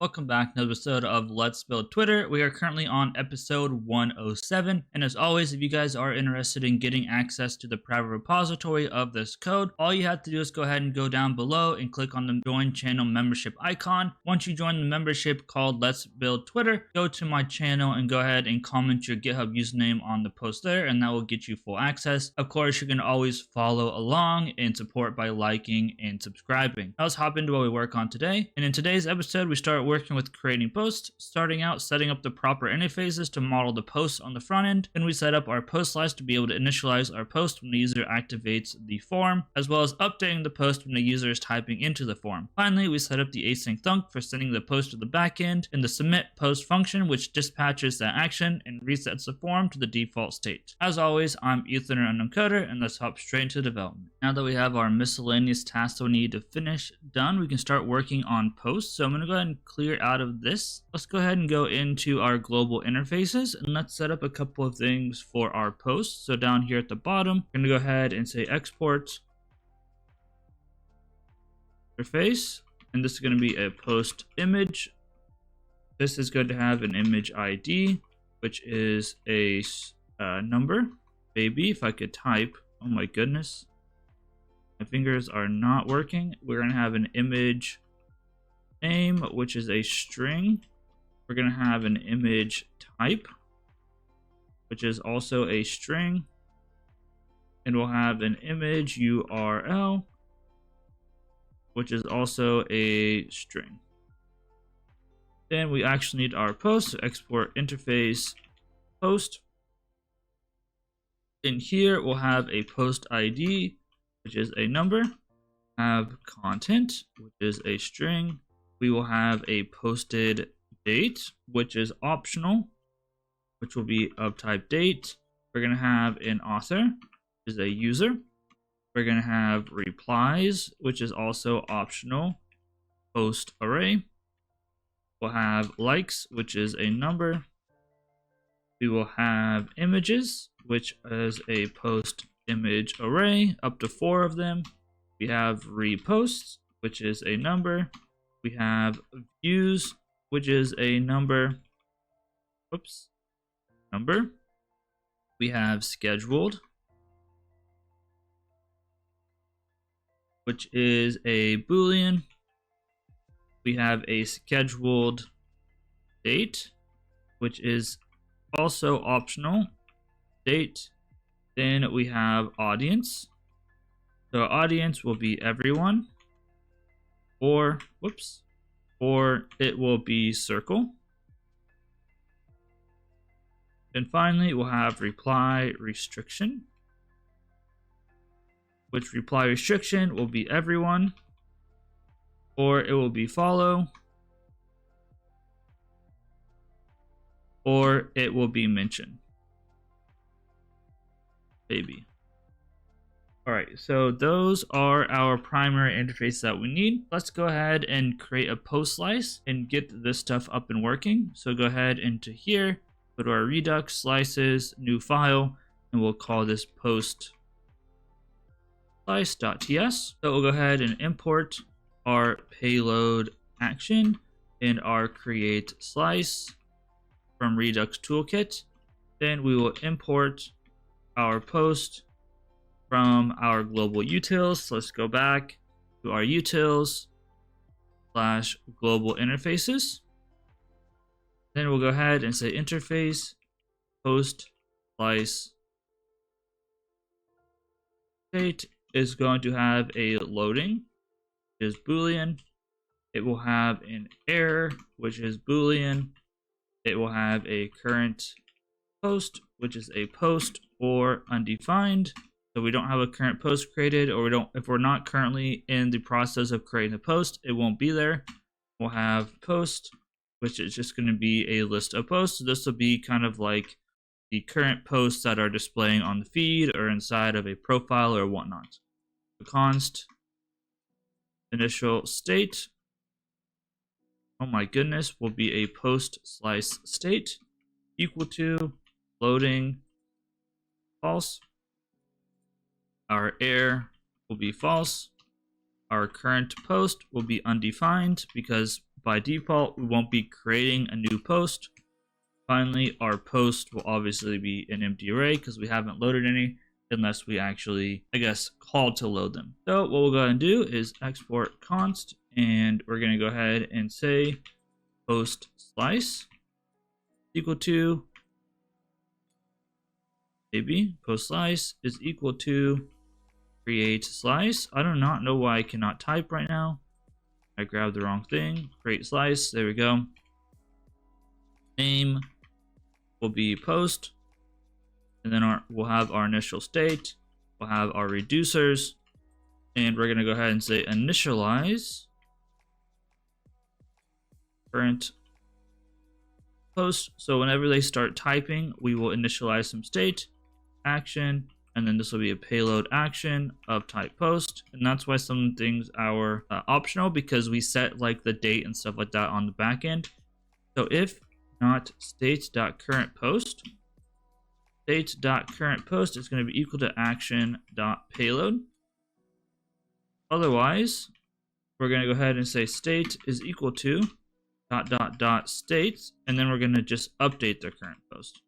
Welcome back to another episode of Let's Build Twitter. We are currently on episode 107. And as always, if you guys are interested in getting access to the private repository of this code, all you have to do is go ahead and go down below and click on the join channel membership icon. Once you join the membership called Let's Build Twitter, go to my channel and go ahead and comment your GitHub username on the post there, and that will get you full access. Of course, you can always follow along and support by liking and subscribing. Now let's hop into what we work on today. And in today's episode, we start working with creating posts, starting out setting up the proper interfaces to model the posts on the front end. Then we set up our post slice to be able to initialize our post when the user activates the form, as well as updating the post when the user is typing into the form. Finally, we set up the async thunk for sending the post to the backend and the submit post function, which dispatches that action and resets the form to the default state. As always, I'm Ethan, or Unknown Coder, and let's hop straight into development. Now that we have our miscellaneous tasks that we need to finish done, we can start working on posts. So I'm going to go ahead and clear out of this. Let's go ahead and go into our global interfaces and let's set up a couple of things for our posts. So down here at the bottom, I'm going to go ahead and say export interface, and this is going to be a post image. This is going to have an image ID, which is a number. Baby, if I could type, oh my goodness, my fingers are not working. We're going to have an image name, which is a string. We're going to have an image type, which is also a string. And we'll have an image URL, which is also a string. Then we actually need our post, so export interface post. In here, we'll have a post ID, which is a number, have content, which is a string. We will have a posted date, which is optional, which will be of type date. We're going to have an author, which is a user. We're going to have replies, which is also optional, post array. We'll have likes, which is a number. We will have images, which is a post image array, up to 4 of them. We have reposts, which is a number. We have views, which is a number. Number. We have scheduled, which is a Boolean. We have a scheduled date, which is also optional date. Then we have audience. So audience will be everyone, or it will be circle. And finally, we'll have reply restriction, which reply restriction will be everyone, or it will be follow, or it will be mention. Baby. All right, so those are our primary interfaces that we need. Let's go ahead and create a post slice and get this stuff up and working. So go ahead into here, go to our Redux slices, new file, and we'll call this post slice.ts. So we'll go ahead and import our payload action and our create slice from Redux toolkit. Then we will import our post from our global utils. So let's go back to our utils / global interfaces. Then we'll go ahead and say interface post slice state is going to have a loading, which is Boolean. It will have an error, which is Boolean. It will have a current post, which is a post or undefined. So we don't have a current post created, or if we're not currently in the process of creating a post, it won't be there. We'll have post, which is just going to be a list of posts. So this will be kind of like the current posts that are displaying on the feed or inside of a profile or whatnot. The const initial state, oh my goodness, will be a post slice state equal to loading false. Our error will be false. Our current post will be undefined because by default, we won't be creating a new post. Finally, our post will obviously be an empty array because we haven't loaded any unless we actually, I guess, call to load them. So what we'll go ahead and do is export const, and we're going to go ahead and say post slice equal to maybe post slice is equal to create slice. I do not know why I cannot type right now. I grabbed the wrong thing. Create slice. There we go. Name will be post, and then we'll have our initial state. We'll have our reducers, and we're gonna go ahead and say initialize current post. So whenever they start typing, we will initialize some state action, and then this will be a payload action of type post. And that's why some things are optional, because we set like the date and stuff like that on the back end. So if not state.currentPost, state.currentPost is going to be equal to action.payload. Otherwise, we're going to go ahead and say state is equal to state, and then we're going to just update the current post.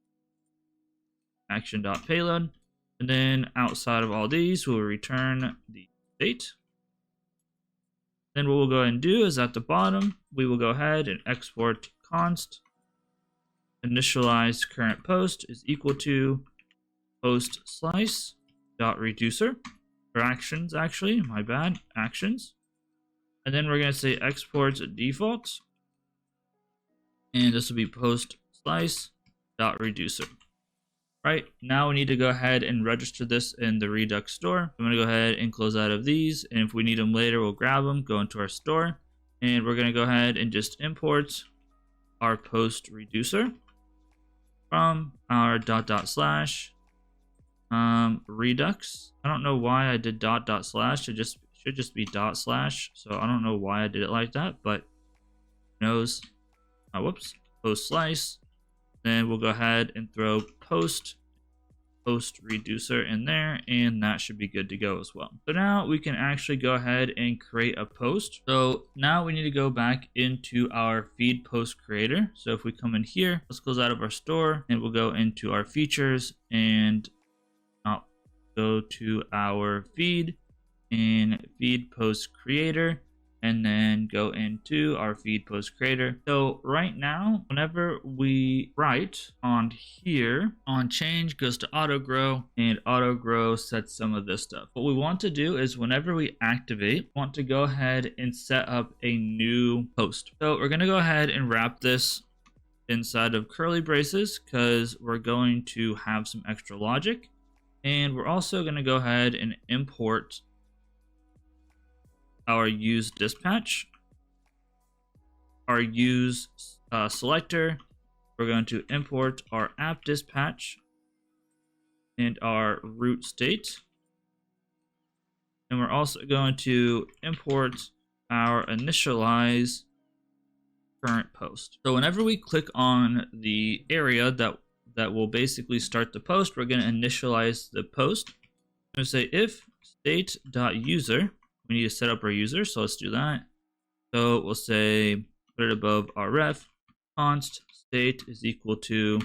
Action.payload. And then outside of all these, we'll return the state. Then what we'll go ahead and do is at the bottom, we will go ahead and export const initialize current post is equal to post slice dot reducer, or actions, actually, my bad, actions. And then we're going to say export default, and this will be post slice dot reducer. Right, now we need to go ahead and register this in the Redux store. I'm going to go ahead and close out of these, and if we need them later, we'll grab them, go into our store, and we're going to go ahead and just import our post reducer from our // Redux. I don't know why I did // it should just be // so I don't know why I did it like that, but who knows. Whoops, post slice. Then we'll go ahead and throw post reducer in there, and that should be good to go as well. So now we can actually go ahead and create a post. So now we need to go back into our feed post creator. So if we come in here, let's close out of our store, and we'll go into our features and go to our feed and feed post creator, and then go into our feed post creator. So right now, whenever we write on here, on change goes to auto grow, and auto grow sets some of this stuff. What we want to do is whenever we activate, want to go ahead and set up a new post. So we're going to go ahead and wrap this inside of curly braces because we're going to have some extra logic. And we're also going to go ahead and import our use dispatch, our use selector. We're going to import our app dispatch and our root state. And we're also going to import our initialize current post. So whenever we click on the area that will basically start the post, we're going to initialize the post. I'm going to say if state.user, we need to set up our user, so let's do that. So we'll say, put it above our ref, const state is equal to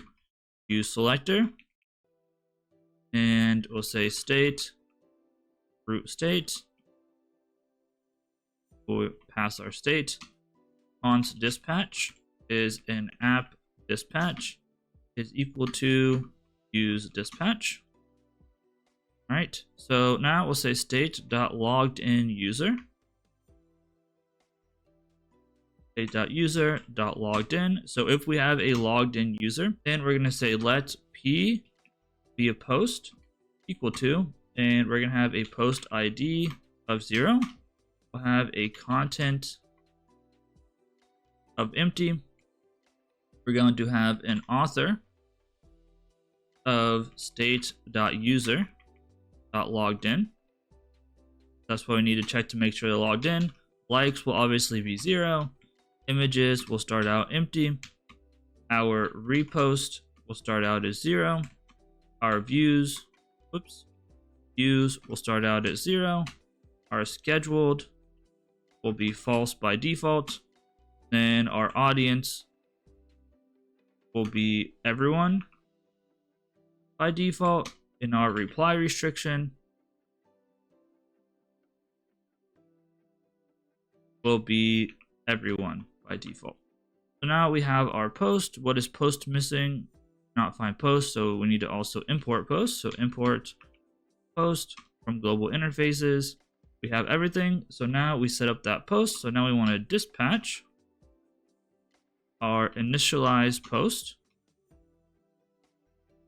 use selector, and we'll say state, root state, we'll pass our state, const dispatch is an app dispatch is equal to use dispatch. All right, so now we'll say state.loggedInUser. State.user.loggedIn. So if we have a logged in user, then we're going to say let p be a post equal to, and we're going to have a post ID of 0. We'll have a content of empty. We're going to have an author of state.user.loggedIn. That's what we need to check to make sure they're logged in. Likes will obviously be 0. Images will start out empty. Our repost will start out as 0. Our views will start out at 0. Our scheduled will be false by default. Then our audience will be everyone by default. In our reply restriction will be everyone by default. So now we have our post. What is post missing? Not find post, so we need to also import post. So import post from global interfaces. We have everything. So now we set up that post. So now we want to dispatch our initialize post,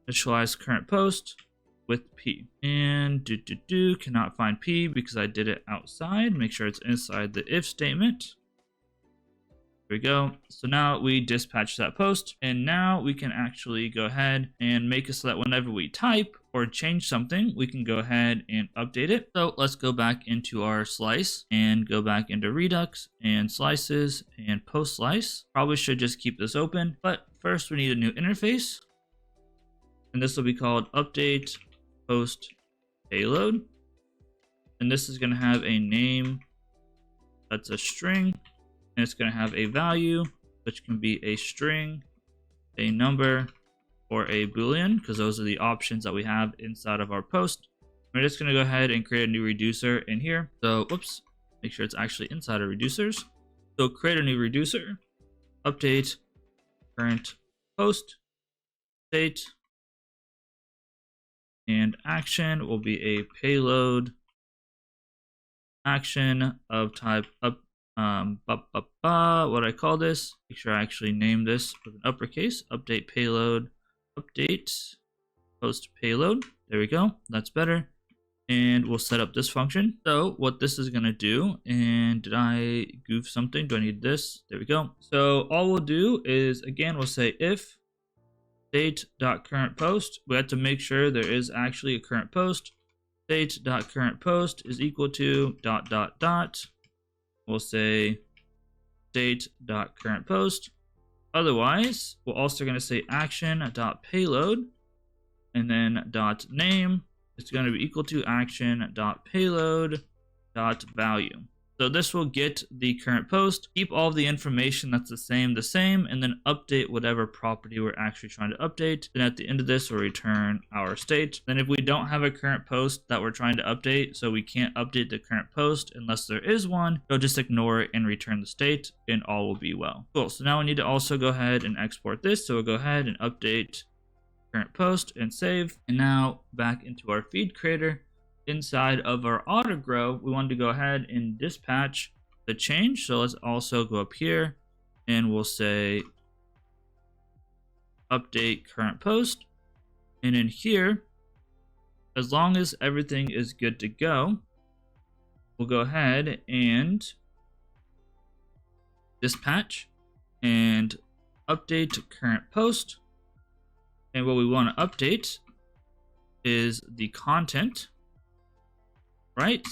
initialize current post with P. And cannot find P because I did it outside. Make sure it's inside the if statement. There we go. So now we dispatch that post, and now we can actually go ahead and make it so that whenever we type or change something, we can go ahead and update it. So let's go back into our slice and go back into Redux and slices and post slice. Probably should just keep this open, but first we need a new interface, and this will be called update post payload. And this is going to have a name that's a string, and it's going to have a value, which can be a string, a number, or a boolean, because those are the options that we have inside of our post. We're just going to go ahead and create a new reducer in here. So whoops, make sure it's actually inside of reducers. So create a new reducer, update current post state, and action will be a payload action of type up. What I call this, make sure I actually name this with an uppercase. Update payload, update post payload. There we go, that's better. And we'll set up this function. So what this is going to do, and did I goof something? Do I need this? There we go. So all we'll do is, again, we'll say if state.currentPost. We have to make sure there is actually a current post. State.currentPost is equal to ... We'll say state.currentPost. Otherwise, we're also going to say action.payload, and then .name is going to be equal to action.payload.value. So this will get the current post, keep all of the information that's the same, and then update whatever property we're actually trying to update. Then at the end of this, we'll return our state. Then if we don't have a current post that we're trying to update, so we can't update the current post unless there is one, we'll just ignore it and return the state, and all will be well. Cool, so now we need to also go ahead and export this. So we'll go ahead and update current post and save. And now back into our feed creator. Inside of our auto grow, we wanted to go ahead and dispatch the change. So let's also go up here and we'll say update current post. And in here, as long as everything is good to go, we'll go ahead and dispatch and update current post. And what we want to update is the content, right?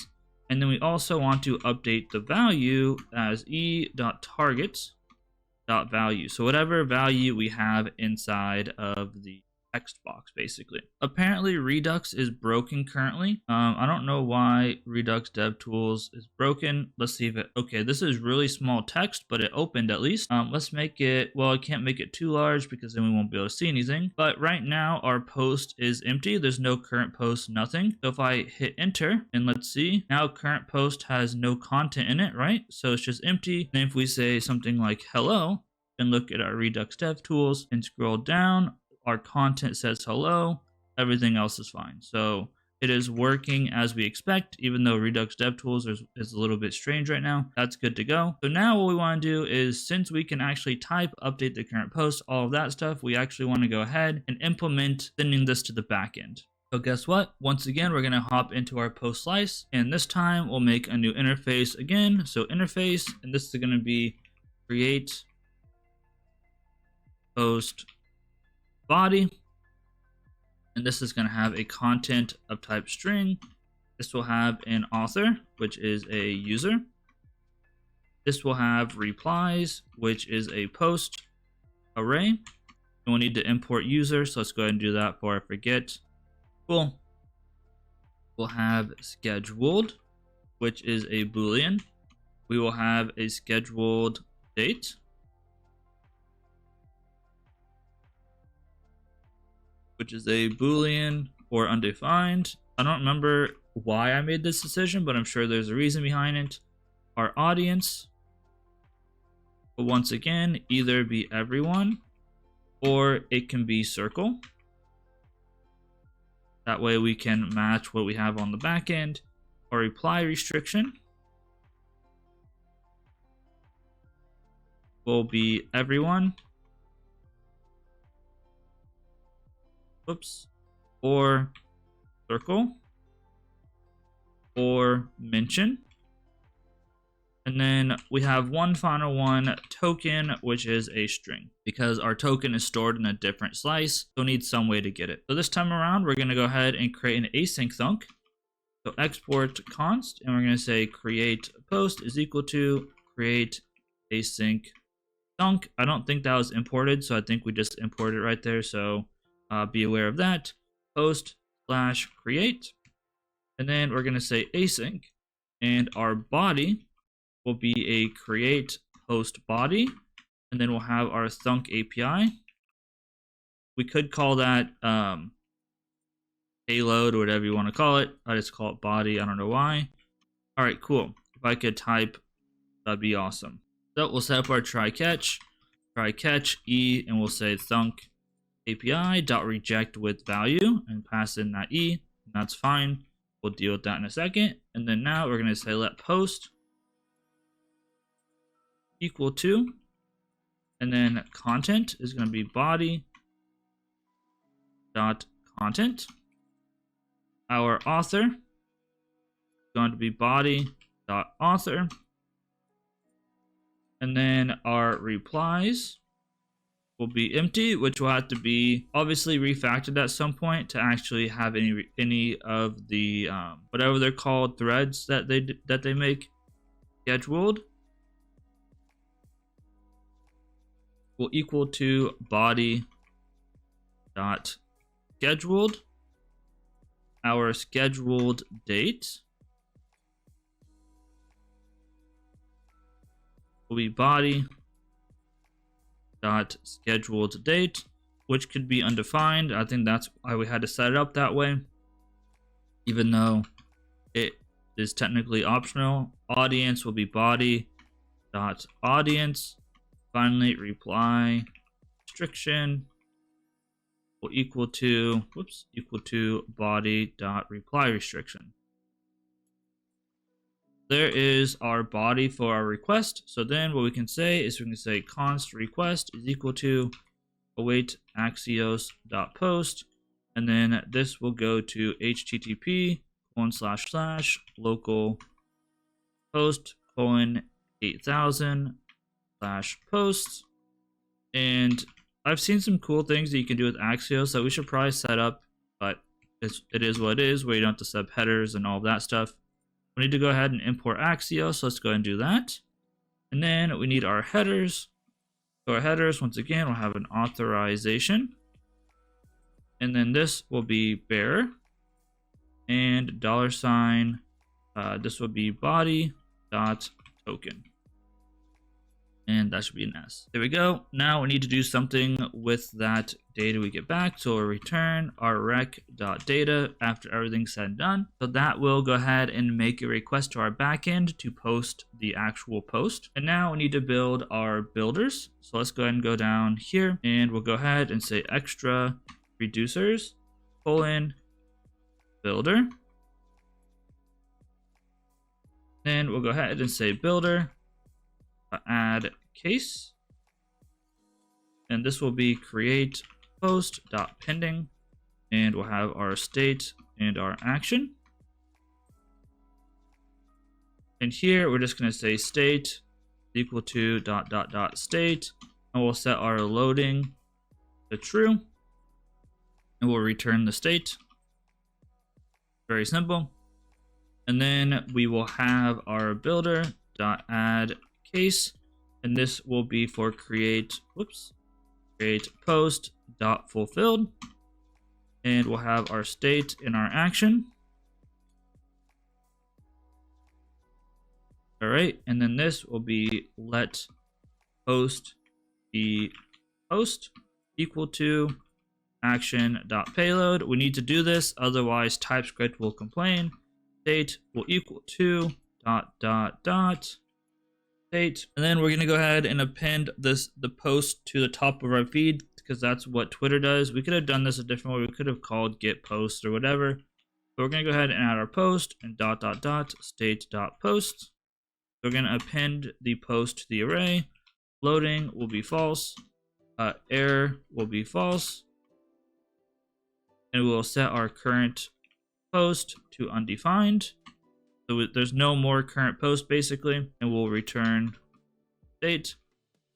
And then we also want to update the value as e.target.value. So whatever value we have inside of the text box, basically. Apparently Redux is broken currently. I don't know why Redux DevTools is broken. Let's see if it, okay, this is really small text, but it opened at least. Let's make it, well, I can't make it too large because then we won't be able to see anything. But right now our post is empty. There's no current post, nothing. So if I hit enter and let's see, now current post has no content in it, right? So it's just empty. And if we say something like hello and look at our Redux DevTools and scroll down, our content says hello, everything else is fine. So it is working as we expect, even though Redux DevTools is a little bit strange right now. That's good to go. So now what we want to do is, since we can actually type, update the current post, all of that stuff, we actually want to go ahead and implement sending this to the backend. So guess what? Once again, we're going to hop into our post slice, and this time we'll make a new interface again. So interface, and this is going to be create post body, and this is going to have a content of type string. This will have an author, which is a user. This will have replies, which is a post array, and we'll need to import user, so let's go ahead and do that before I forget. Cool. We'll have scheduled, which is a boolean. We will have a scheduled date, which is a Boolean or undefined. I don't remember why I made this decision, but I'm sure there's a reason behind it. Our audience will once again either be everyone or it can be circle. That way we can match what we have on the back end. Our reply restriction will be everyone. Whoops. Or circle. Or mention. And then we have one final one, token, which is a string, because our token is stored in a different slice, so we need some way to get it. So this time around, we're going to go ahead and create an async thunk. So export const, and we're going to say create post is equal to create async thunk. I don't think that was imported, so I think we just imported it right there. So be aware of that. Post / create, and then we're going to say async, and our body will be a create post body, and then we'll have our thunk API. We could call that payload or whatever you want to call it. I just call it body. I don't know why. All right, cool. If I could type, that'd be awesome. So we'll set up our try catch e, and we'll say thunk API dot reject with value and pass in that e, and that's fine. We'll deal with that in a second. And then now we're going to say let post equal to, and then content is going to be body dot content. Our author is going to be body dot author, and then our replies will be empty, which will have to be obviously refactored at some point to actually have any of the whatever they're called threads that they make scheduled. Will equal to body dot scheduled. Our scheduled date will be body dot scheduled date, which could be undefined. I think that's why we had to set it up that way, even though it is technically optional. Audience will be body dot audience. Finally, reply restriction will equal to body dot reply restriction. There is our body for our request. So then what we can say is we can say const request is equal to await axios dot post, and then this will go to http:// local host 8000 /post. And I've seen some cool things that you can do with Axios that we should probably set up, but it is what it is, where you don't have to set up headers and all of that stuff. We need to go ahead and import Axios, so let's go ahead and do that. And then we need our headers. So our headers, once again, will have an authorization, and then this will be bearer, and $, this will be body dot token. And that should be an S. There we go. Now we need to do something with that data we get back. So we'll return our rec.data after everything's said and done. So that will go ahead and make a request to our backend to post the actual post. And now we need to build our builders. So let's go ahead and go down here, and we'll go ahead and say extra reducers :builder. Then we'll go ahead and say builder add case, and this will be create post dot pending, and we'll have our state and our action. And here we're just going to say state equal to ... state, and we'll set our loading to true, and we'll return the state. Very simple. And then we will have our builder dot add case, and this will be for create post dot fulfilled, and we'll have our state in our action. All right, and then this will be let post be post equal to action.payload. We need to do this, otherwise TypeScript will complain. State will equal to ... state, and then we're going to go ahead and append the post to the top of our feed, because that's what Twitter does. We could have done this a different way. We could have called get post or whatever, but we're going to go ahead and add our post and ... state.post. We're going to append the post to the array. Loading will be false, error will be false, and we'll set our current post to undefined. So there's no more current post basically, and we'll return state.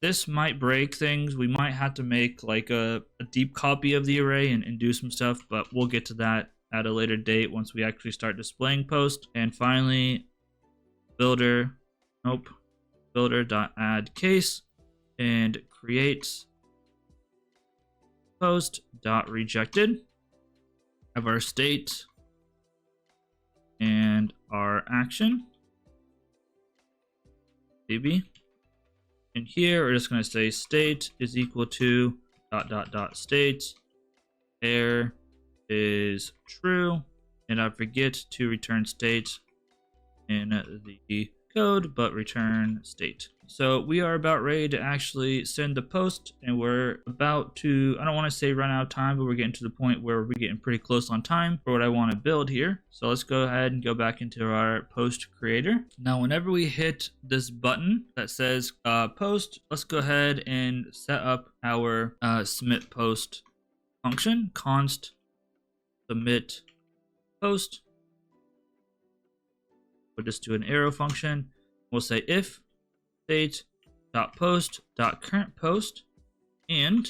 This might break things. We might have to make like a deep copy of the array and do some stuff, but we'll get to that at a later date once we actually start displaying post. And finally, builder.add case and create post.rejected. Have our state and our action, maybe. And here we're just going to say state is equal to ... state, error is true, and I forget to return state in the code, but return state. So we are about ready to actually send the post, and we're about to, I don't want to say run out of time, but we're getting to the point where we're getting pretty close on time for what I want to build here. So let's go ahead and go back into our post creator. Now, whenever we hit this button that says post, let's go ahead and set up our submit post function, const submit post. We'll just do an arrow function. We'll say if state.post.currentPost and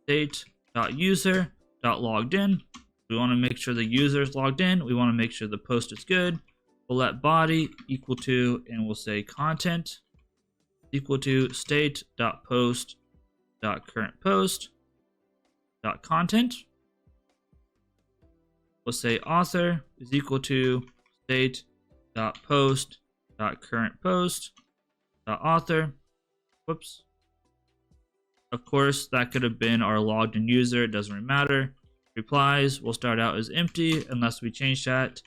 state.user.loggedin. We want to make sure the user is logged in. We want to make sure the post is good. We'll let body equal to, and we'll say content equal to state.post.currentPost.content. We'll say author is equal to state.post.currentPost.author. Whoops. Of course, that could have been our logged in user. It doesn't really matter. Replies will start out as empty unless we change that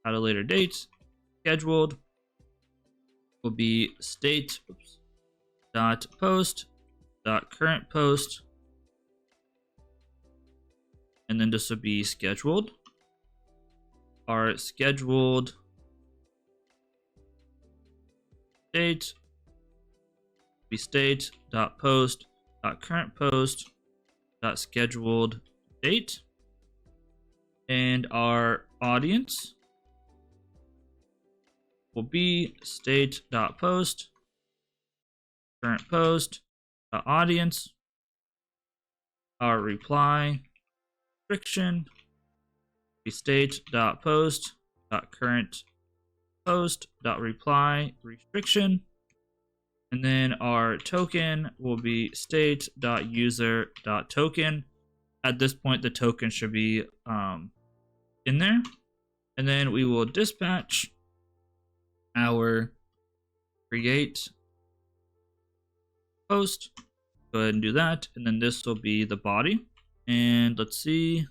at a later date. Scheduled will be state.post.currentPost. And then this will be scheduled. Our scheduled state will be state.post.currentPost.scheduled date. And our audience will be state.post.currentPost.audience. Our reply restriction will be state.post.currentPost.reply restriction. And then our token will be state.user.token. At this point, the token should be in there. And then we will dispatch our create post. Go ahead and do that. And then this will be the body. And let's see.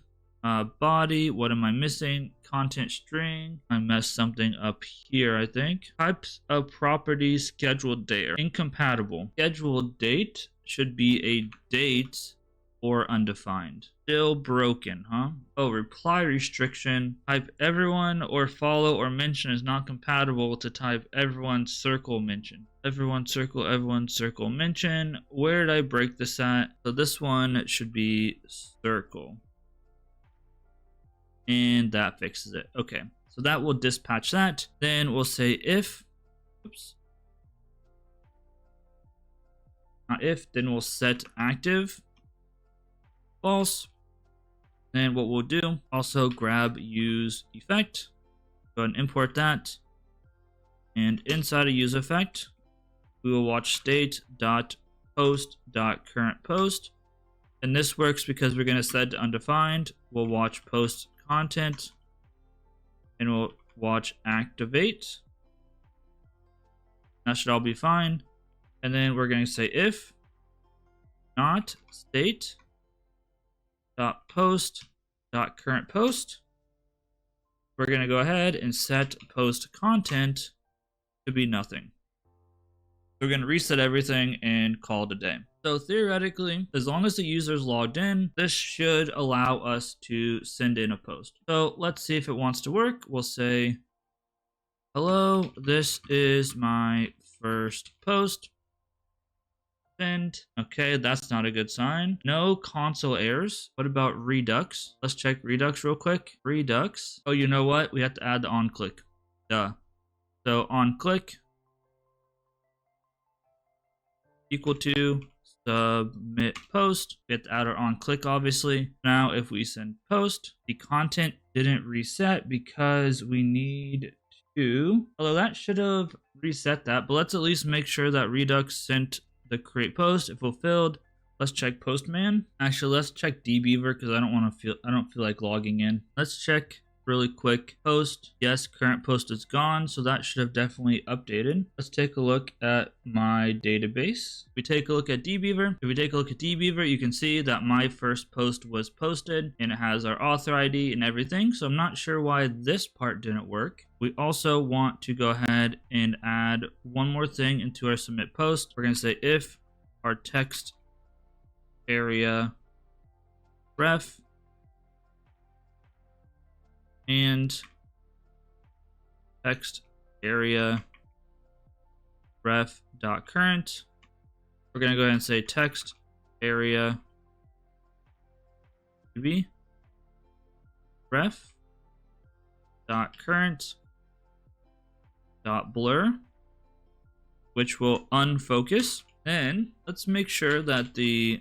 Body, what am I missing? Content string. I messed something up here, I think. Types of properties, scheduled date. Incompatible. Scheduled date should be a date or undefined. Still broken, huh? Oh, reply restriction. Type everyone or follow or mention is not compatible to type everyone circle mention. Everyone circle mention. Where did I break this at? So this one should be circle. And that fixes it. Okay, so that will dispatch that. Then we'll say if, oops, not if, then we'll set active false. Then what we'll do, also grab use effect, go ahead and import that. And inside of use effect, we will watch state.post.currentPost. And this works because we're going to set to undefined. We'll watch post content and we'll watch activate. That should all be fine. And then we're going to say if not state dot post dot current post. We're going to go ahead and set post content to be nothing. We're going to reset everything and call it a day. So theoretically, as long as the user is logged in, this should allow us to send in a post. So let's see if it wants to work. We'll say, hello, this is my first post. Send. Okay, that's not a good sign. No console errors. What about Redux? Let's check Redux real quick. Redux. Oh, you know what? We have to add the on click. Duh. So on click equal to submit post. We have to add our on click, obviously. Now, if we send post, the content didn't reset because we need to, although that should have reset that, but let's at least make sure that Redux sent the create post. If fulfilled, let's check Postman. Actually, let's check dbeaver because I don't feel like logging in. Let's check really quick. Post, yes, current post is gone, so that should have definitely updated. Let's take a look at my database. If we take a look at dbeaver, you can see that my first post was posted and it has our author ID and everything. So I'm not sure why this part didn't work. We also want to go ahead and add one more thing into our submit post. We're going to say if our text area ref and text area ref dot current. We're going to go ahead and say text area ref dot current dot blur, which will unfocus. Then let's make sure that the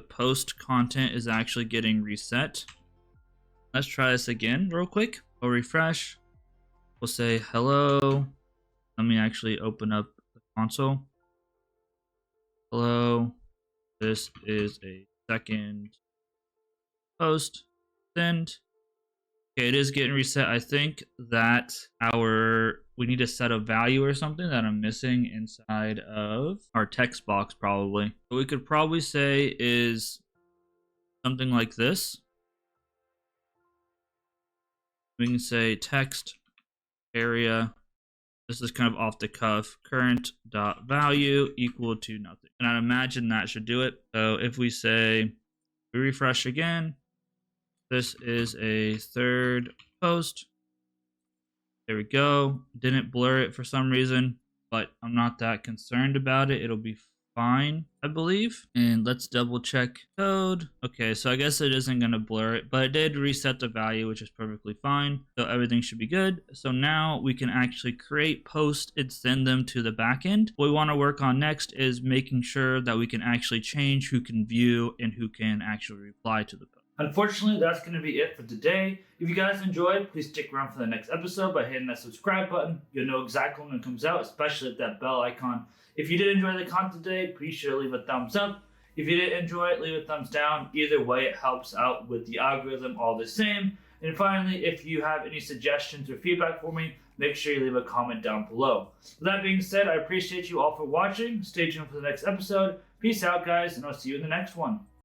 post content is actually getting reset. Let's try this again real quick. We'll refresh. We'll say hello. Let me actually open up the console. Hello, this is a second post. Send. Okay, it is getting reset. I think that we need to set a value or something that I'm missing inside of our text box probably. What we could probably say is something like this. We can say text area. This is kind of off the cuff. Current dot value equal to nothing. And I imagine that should do it. So if we say, we refresh again, this is a third post. There we go. Didn't blur it for some reason, but I'm not that concerned about it. It'll be fine, I believe. And let's double check code. Okay, so I guess it isn't going to blur it, but it did reset the value, which is perfectly fine. So everything should be good. So now we can actually create posts and send them to the backend. What we want to work on next is making sure that we can actually change who can view and who can actually reply to the post. Unfortunately, that's going to be it for today. If you guys enjoyed, please stick around for the next episode by hitting that subscribe button. You'll know exactly when it comes out, especially at that bell icon. If you did enjoy the content today, please sure leave a thumbs up. If you did enjoy it, leave a thumbs down. Either way, it helps out with the algorithm all the same. And finally, if you have any suggestions or feedback for me, make sure you leave a comment down below. With that being said, I appreciate you all for watching. Stay tuned for the next episode. Peace out, guys, and I'll see you in the next one.